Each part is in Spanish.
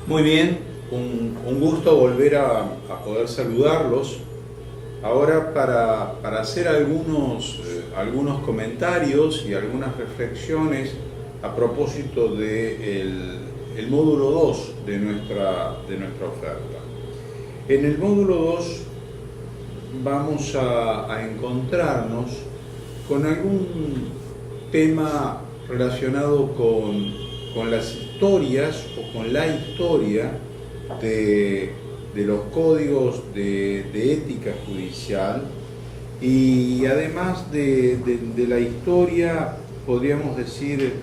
Muy bien, un gusto volver a poder saludarlos. Ahora para hacer algunos comentarios y algunas reflexiones a propósito del módulo 2 de nuestra oferta. En el módulo 2 vamos a encontrarnos con algún tema relacionado con las historias o con la historia de, de los códigos de ética judicial y además de la historia, podríamos decir,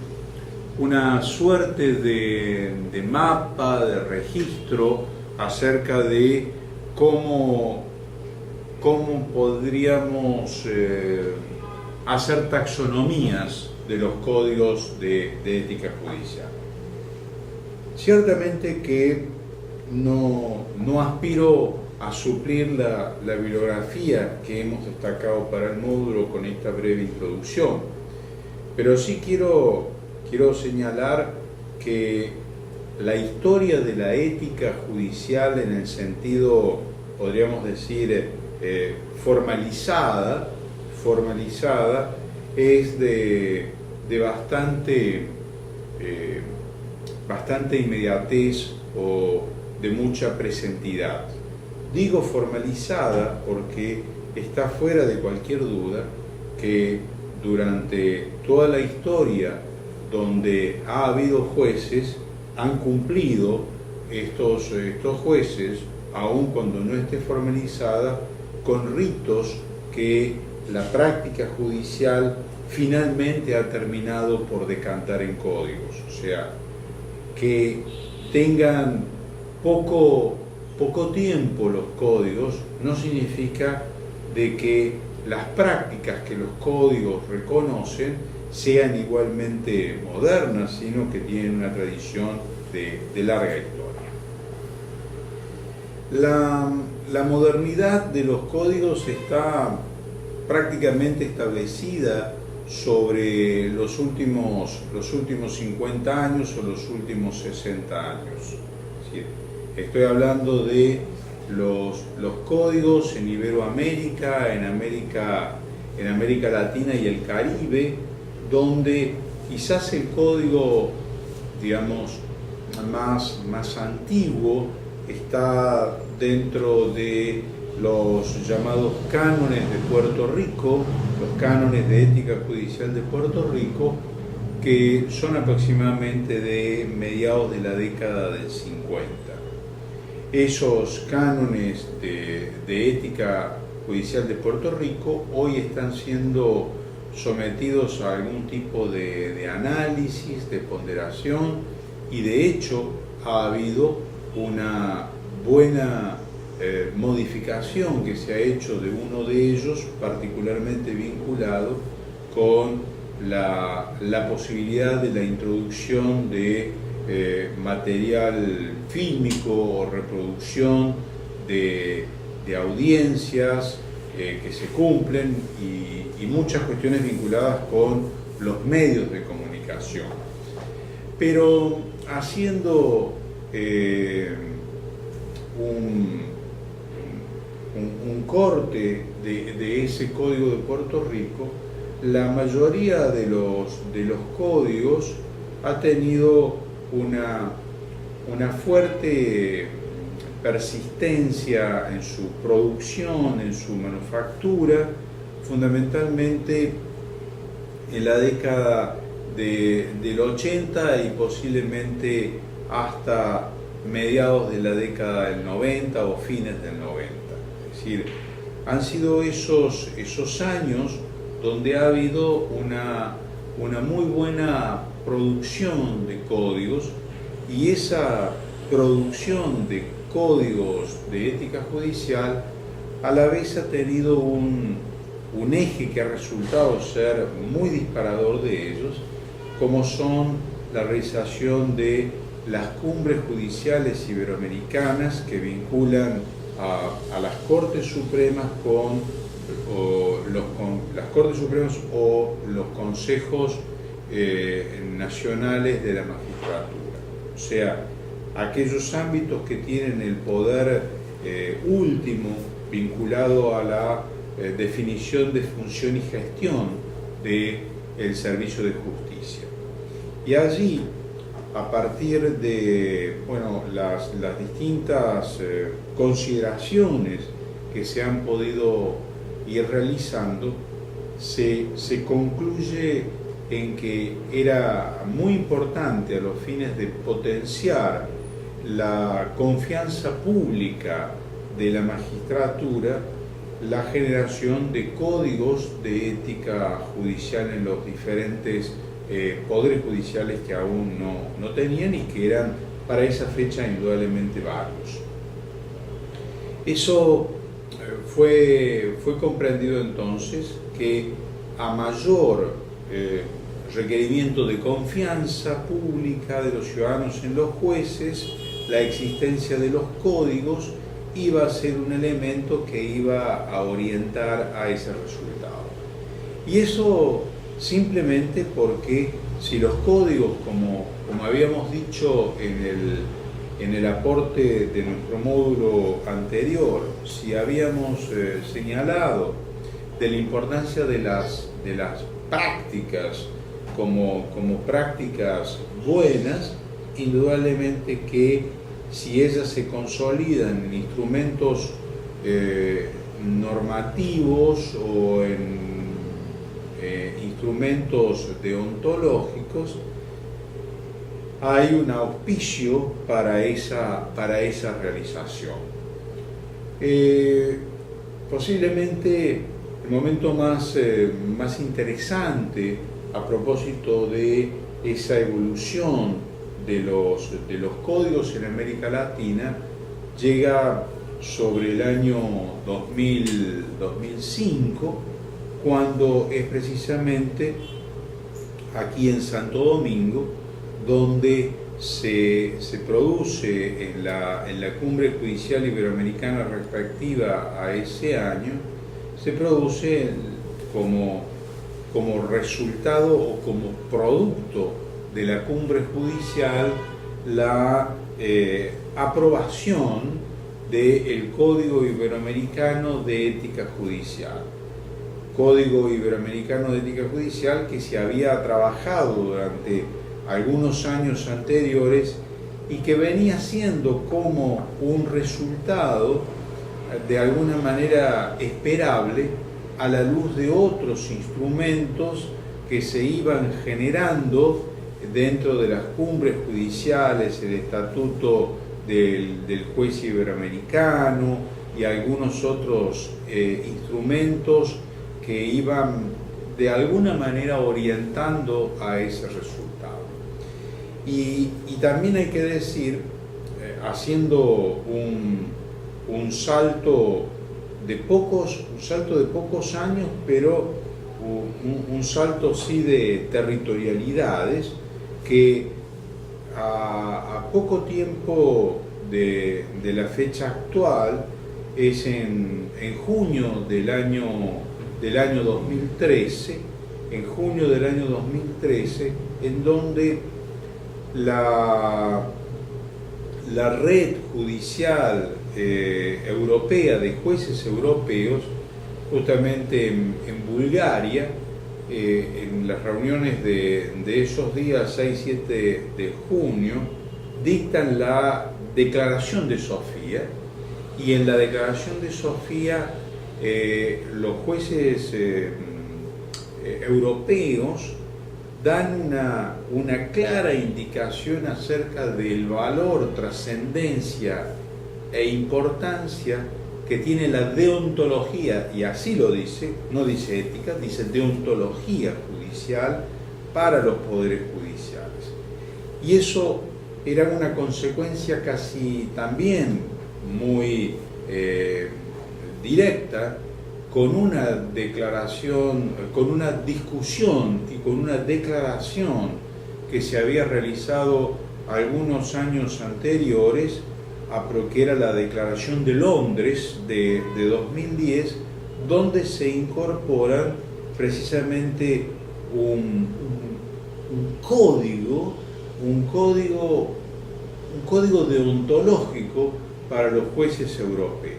una suerte de mapa, de registro acerca de cómo podríamos hacer taxonomías de los códigos de ética judicial. Ciertamente que no aspiro a suplir la bibliografía que hemos destacado para el módulo con esta breve introducción, pero sí quiero señalar que la historia de la ética judicial en el sentido, podríamos decir, formalizada, es de bastante inmediatez o de mucha presentidad. Digo formalizada porque está fuera de cualquier duda que durante toda la historia donde ha habido jueces, han cumplido estos jueces, aun cuando no esté formalizada, con ritos que la práctica judicial finalmente ha terminado por decantar en códigos. O sea, que tengan poco tiempo los códigos no significa de que las prácticas que los códigos reconocen sean igualmente modernas, sino que tienen una tradición de larga historia. La modernidad de los códigos está prácticamente establecida sobre los últimos 50 años o los últimos 60 años. Estoy hablando de los códigos en Iberoamérica, en América Latina y el Caribe, donde quizás el código, digamos, más antiguo está dentro de los llamados cánones de Puerto Rico, los cánones de ética judicial de Puerto Rico, que son aproximadamente de mediados de la década del 50. Esos cánones de ética judicial de Puerto Rico hoy están siendo sometidos a algún tipo de análisis, de ponderación, y de hecho ha habido una buena modificación que se ha hecho de uno de ellos, particularmente vinculado con la posibilidad de la introducción de material fílmico o reproducción de audiencias que se cumplen y muchas cuestiones vinculadas con los medios de comunicación. Pero haciendo un corte de ese código de Puerto Rico, la mayoría de los códigos ha tenido una fuerte persistencia en su producción, en su manufactura, fundamentalmente en la década del 80 y posiblemente hasta mediados de la década del 90 o fines del 90. Es decir, han sido esos años donde ha habido una muy buena producción de códigos, y esa producción de códigos de ética judicial a la vez ha tenido un eje que ha resultado ser muy disparador de ellos, como son la realización de las cumbres judiciales iberoamericanas que vinculan a las Cortes Supremas con las Cortes Supremas o los consejos nacionales de la magistratura. O sea, aquellos ámbitos que tienen el poder último vinculado a la definición de función y gestión del servicio de justicia. Y allí, a partir de las distintas consideraciones que se han podido ir realizando, se concluye en que era muy importante a los fines de potenciar la confianza pública de la magistratura la generación de códigos de ética judicial en los diferentes poderes judiciales que aún no tenían y que eran para esa fecha indudablemente varios. Eso fue comprendido entonces que a mayor requerimiento de confianza pública de los ciudadanos en los jueces, la existencia de los códigos iba a ser un elemento que iba a orientar a ese resultado. Y eso simplemente porque si los códigos, como habíamos dicho en el aporte de nuestro módulo anterior, si habíamos señalado de la importancia de las prácticas como prácticas buenas, indudablemente que si ellas se consolidan en instrumentos normativos o en instrumentos deontológicos, hay un auspicio para esa realización. Posiblemente el momento más interesante a propósito de esa evolución de los códigos en América Latina llega sobre el año 2005, cuando es precisamente aquí en Santo Domingo donde se produce en la Cumbre Judicial Iberoamericana respectiva a ese año, se produce como resultado o como producto de la cumbre judicial la aprobación del Código Iberoamericano de Ética Judicial. Código Iberoamericano de Ética Judicial que se había trabajado durante algunos años anteriores y que venía siendo como un resultado de alguna manera esperable a la luz de otros instrumentos que se iban generando dentro de las cumbres judiciales, el estatuto del juez iberoamericano y algunos otros instrumentos que iban de alguna manera orientando a ese resultado. Y también hay que decir, haciendo un salto de pocos años, pero un salto sí de territorialidades, que a poco tiempo de la fecha actual, es en junio del año 2013, en donde la red judicial europea de jueces europeos, justamente en Bulgaria, en las reuniones de esos días 6-7 de junio, dictan la Declaración de Sofía, y en la Declaración de Sofía los jueces europeos dan una clara indicación acerca del valor, trascendencia e importancia que tiene la deontología, y así lo dice, no dice ética, dice deontología judicial para los poderes judiciales. Y eso era una consecuencia casi también muy directa, con una declaración, con una discusión y con una declaración que se había realizado algunos años anteriores, que era la Declaración de Londres de 2010, donde se incorporan precisamente un código un código deontológico para los jueces europeos.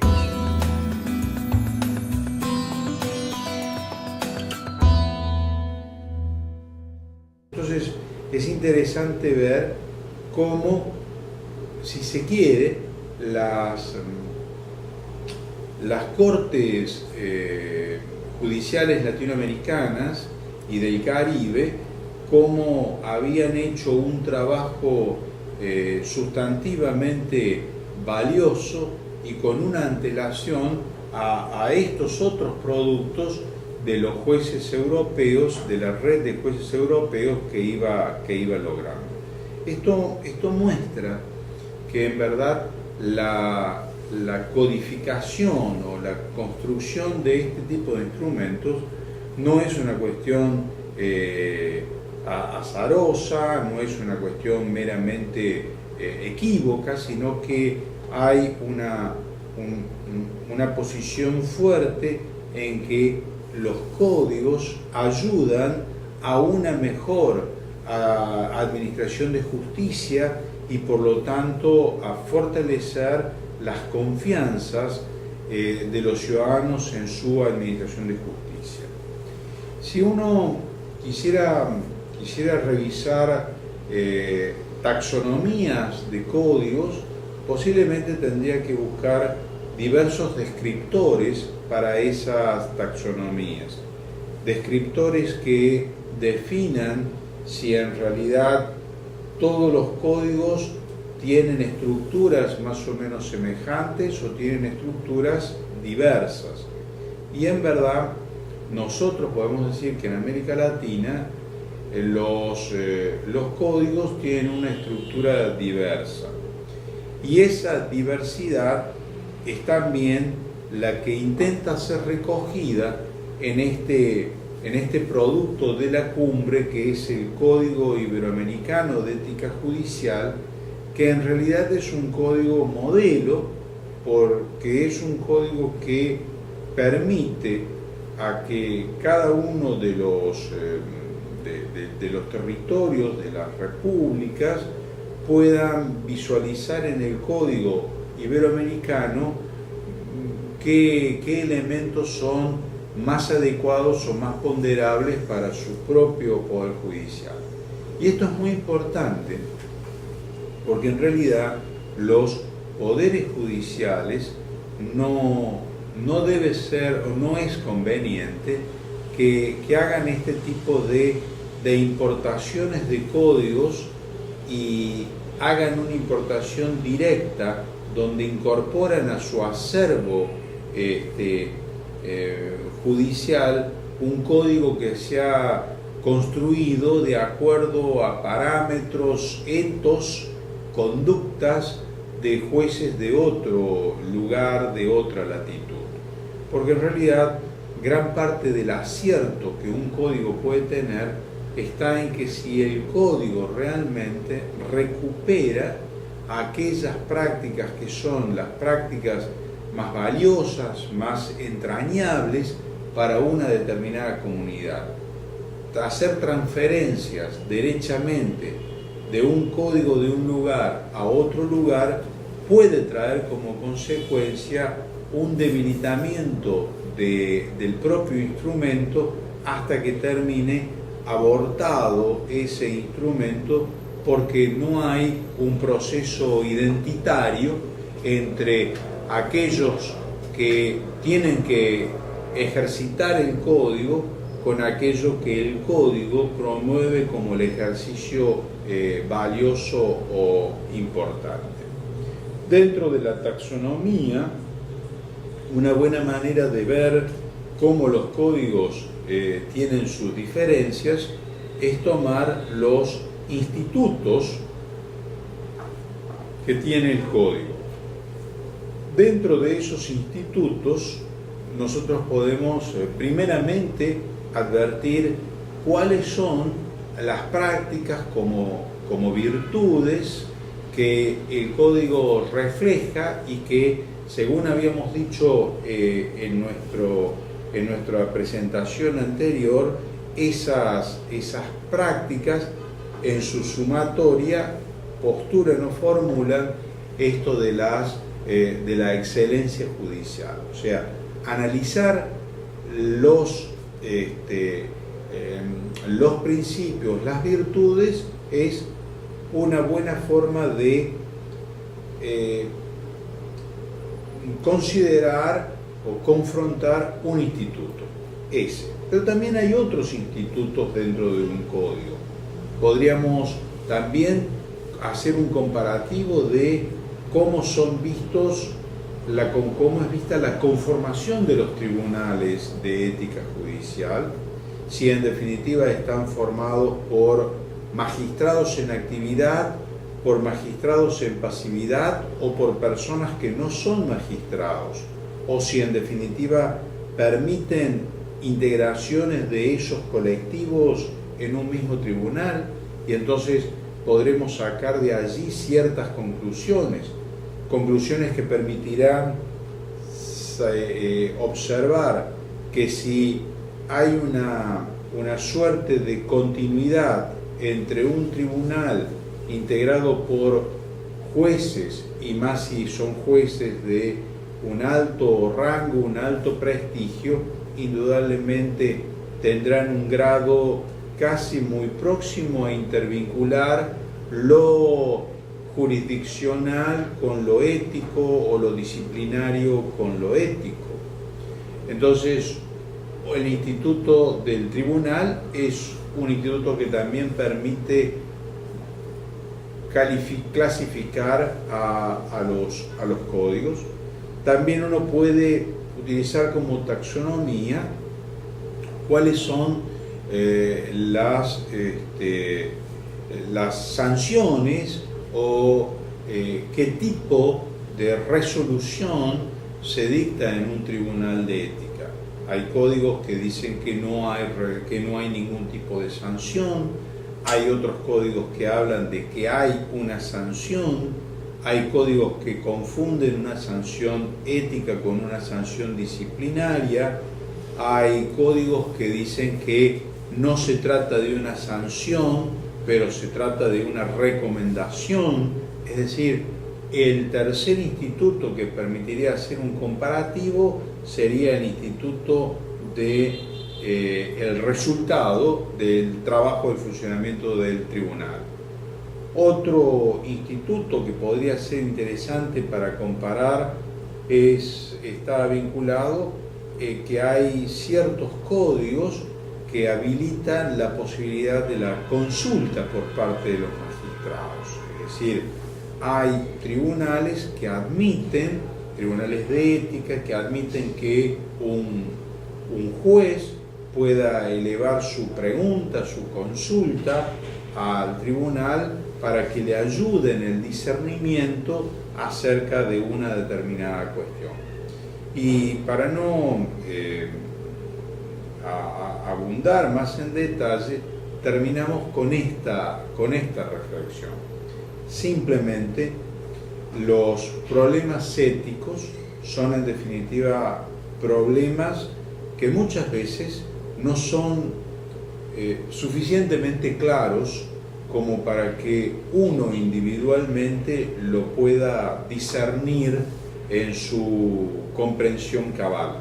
Entonces es interesante ver cómo, si se quiere, las cortes judiciales latinoamericanas y del Caribe, cómo habían hecho un trabajo sustantivamente valioso y con una antelación a estos otros productos de los jueces europeos, de la red de jueces europeos que iba logrando. Esto muestra que en verdad la codificación o la construcción de este tipo de instrumentos no es una cuestión azarosa, no es una cuestión meramente equívoca, sino que hay una posición fuerte en que los códigos ayudan a una mejor administración de justicia y por lo tanto a fortalecer las confianzas de los ciudadanos en su administración de justicia. Si uno quisiera revisar taxonomías de códigos, posiblemente tendría que buscar diversos descriptores para esas taxonomías. Descriptores que definan si en realidad todos los códigos tienen estructuras más o menos semejantes o tienen estructuras diversas. Y en verdad, nosotros podemos decir que en América Latina los códigos tienen una estructura diversa. Y esa diversidad es también la que intenta ser recogida en este producto de la cumbre, que es el Código Iberoamericano de Ética Judicial, que en realidad es un código modelo, porque es un código que permite a que cada uno de los territorios de las repúblicas puedan visualizar en el Código Iberoamericano qué elementos son más adecuados o más ponderables para su propio poder judicial. Y esto es muy importante porque en realidad los poderes judiciales no debe ser o no es conveniente que hagan este tipo de importaciones de códigos y hagan una importación directa donde incorporan a su acervo judicial un código que se ha construido de acuerdo a parámetros, etos, conductas de jueces de otro lugar, de otra latitud. Porque en realidad gran parte del acierto que un código puede tener está en que si el código realmente recupera aquellas prácticas que son las prácticas más valiosas, más entrañables para una determinada comunidad. Hacer transferencias derechamente de un código de un lugar a otro lugar puede traer como consecuencia un debilitamiento del propio instrumento hasta que termine abortado ese instrumento, porque no hay un proceso identitario entre aquellos que tienen que ejercitar el código con aquello que el código promueve como el ejercicio valioso o importante. Dentro de la taxonomía, una buena manera de ver cómo los códigos tienen sus diferencias es tomar los institutos que tiene el código. Dentro de esos institutos, nosotros podemos primeramente advertir cuáles son las prácticas como virtudes que el código refleja y que, según habíamos dicho en nuestra presentación anterior, esas prácticas en su sumatoria postulan o formulan esto de la excelencia judicial. O sea, analizar los principios, las virtudes, es una buena forma de considerar o confrontar un instituto, ese. Pero también hay otros institutos dentro de un código. Podríamos también hacer un comparativo de cómo son vistos, cómo es vista la conformación de los tribunales de ética judicial, si en definitiva están formados por magistrados en actividad, por magistrados en pasividad o por personas que no son magistrados, o si en definitiva permiten integraciones de esos colectivos en un mismo tribunal, y entonces podremos sacar de allí ciertas conclusiones que permitirán observar que si hay una suerte de continuidad entre un tribunal integrado por jueces, y más si son jueces de un alto rango, un alto prestigio, indudablemente tendrán un grado casi muy próximo a intervincular lo jurisdiccional con lo ético o lo disciplinario con lo ético. Entonces, el instituto del tribunal es un instituto que también permite clasificar a los códigos. También uno puede utilizar como taxonomía cuáles son las sanciones o qué tipo de resolución se dicta en un tribunal de ética. Hay códigos que dicen que no hay ningún tipo de sanción, hay otros códigos que hablan de que hay una sanción, hay códigos que confunden una sanción ética con una sanción disciplinaria, hay códigos que dicen que no se trata de una sanción, pero se trata de una recomendación. Es decir, el tercer instituto que permitiría hacer un comparativo sería el instituto el resultado del trabajo de funcionamiento del tribunal. Otro instituto que podría ser interesante para comparar está vinculado que hay ciertos códigos que habilitan la posibilidad de la consulta por parte de los magistrados. Es decir, hay tribunales que admiten, tribunales de ética, que admiten que un juez pueda elevar su pregunta, su consulta al tribunal para que le ayude en el discernimiento acerca de una determinada cuestión. Y para no abundar más en detalle, terminamos con esta reflexión. Simplemente, los problemas éticos son en definitiva problemas que muchas veces no son suficientemente claros como para que uno individualmente lo pueda discernir en su comprensión cabal.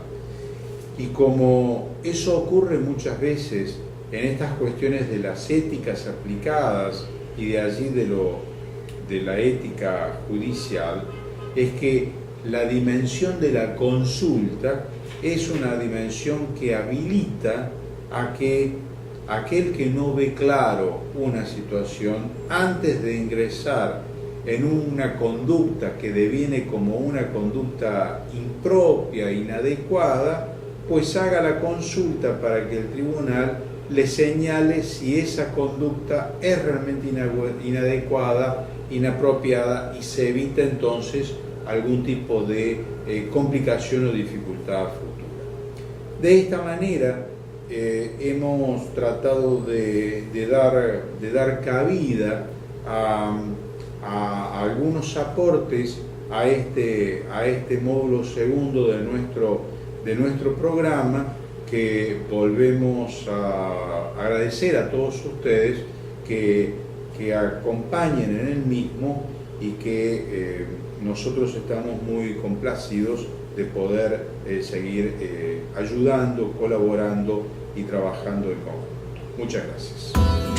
Y como eso ocurre muchas veces en estas cuestiones de las éticas aplicadas y de allí de la ética judicial, es que la dimensión de la consulta es una dimensión que habilita a que aquel que no ve claro una situación, antes de ingresar en una conducta que deviene como una conducta impropia, inadecuada, pues haga la consulta para que el tribunal le señale si esa conducta es realmente inadecuada, inapropiada, y se evita entonces algún tipo de complicación o dificultad futura. De esta manera hemos tratado de dar cabida a algunos aportes a este módulo segundo de nuestro programa, que volvemos a agradecer a todos ustedes que que acompañen en el mismo y que nosotros estamos muy complacidos de poder seguir ayudando, colaborando y trabajando en conjunto. Muchas gracias.